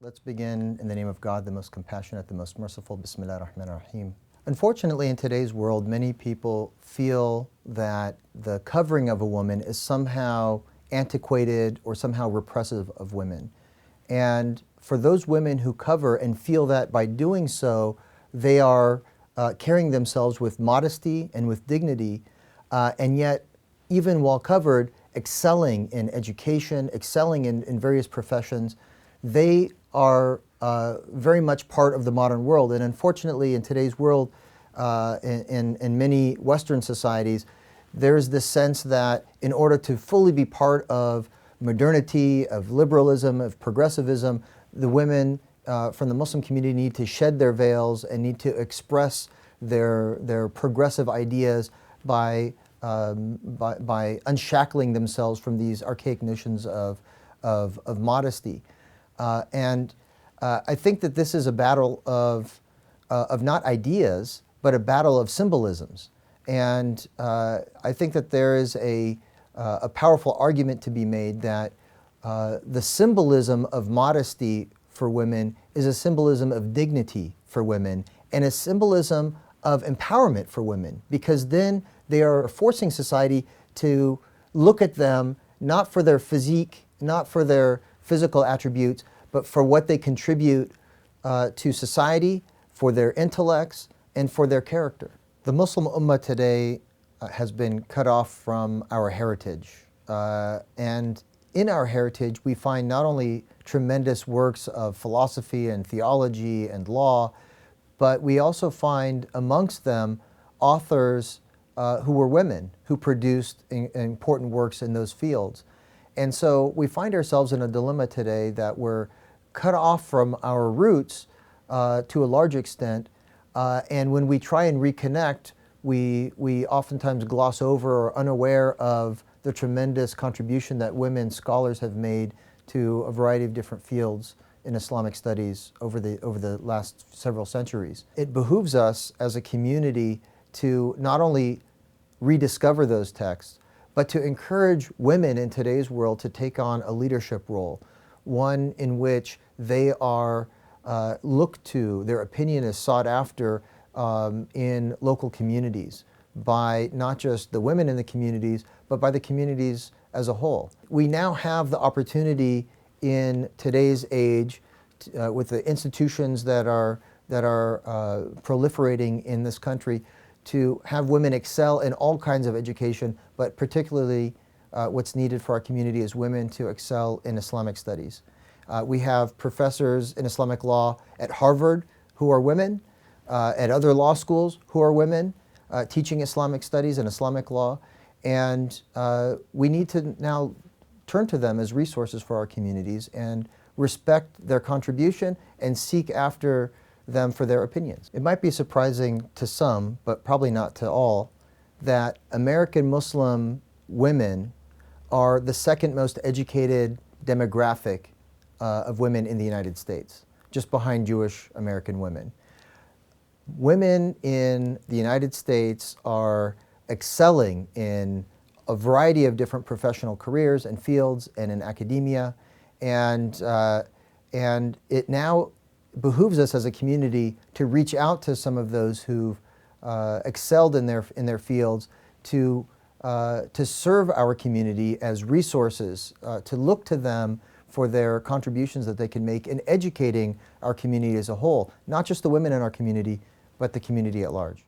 Let's begin in the name of God, the most compassionate, the most merciful. Bismillah ar-Rahman ar-Rahim. Unfortunately, in today's world, many people feel that the covering of a woman is somehow antiquated or somehow repressive of women. And for those women who cover and feel that by doing so, they are carrying themselves with modesty and with dignity, and yet, even while covered, excelling in education, excelling in various professions, they are very much part of the modern world. And unfortunately, in today's world, in many Western societies, there's this sense that in order to fully be part of modernity, of liberalism, of progressivism, the women from the Muslim community need to shed their veils and need to express their progressive ideas by unshackling themselves from these archaic notions of modesty. I think that this is a battle of not ideas, but a battle of symbolisms. And I think that there is a powerful argument to be made that the symbolism of modesty for women is a symbolism of dignity for women and a symbolism of empowerment for women, because then they are forcing society to look at them not for their physique, not for their physical attributes, but for what they contribute to society, for their intellects, and for their character. The Muslim Ummah today has been cut off from our heritage. And in our heritage, we find not only tremendous works of philosophy and theology and law, but we also find amongst them authors who were women, who produced important works in those fields. And so we find ourselves in a dilemma today that we're cut off from our roots to a large extent, and when we try and reconnect, we oftentimes gloss over or are unaware of the tremendous contribution that women scholars have made to a variety of different fields in Islamic studies over the last several centuries. It behooves us as a community to not only rediscover those texts, but to encourage women in today's world to take on a leadership role, one in which they are looked to, their opinion is sought after in local communities by not just the women in the communities, but by the communities as a whole. We now have the opportunity in today's age with the institutions that are proliferating in this country to have women excel in all kinds of education, but particularly what's needed for our community is women to excel in Islamic studies. We have professors in Islamic law at Harvard who are women, at other law schools who are women, teaching Islamic studies and Islamic law, and we need to now turn to them as resources for our communities and respect their contribution and seek after them for their opinions. It might be surprising to some, but probably not to all, that American Muslim women are the second most educated demographic of women in the United States, just behind Jewish American women. Women in the United States are excelling in a variety of different professional careers and fields and in academia, and it now behooves us as a community to reach out to some of those who've excelled in their fields to serve our community as resources, to look to them for their contributions that they can make in educating our community as a whole, not just the women in our community, but the community at large.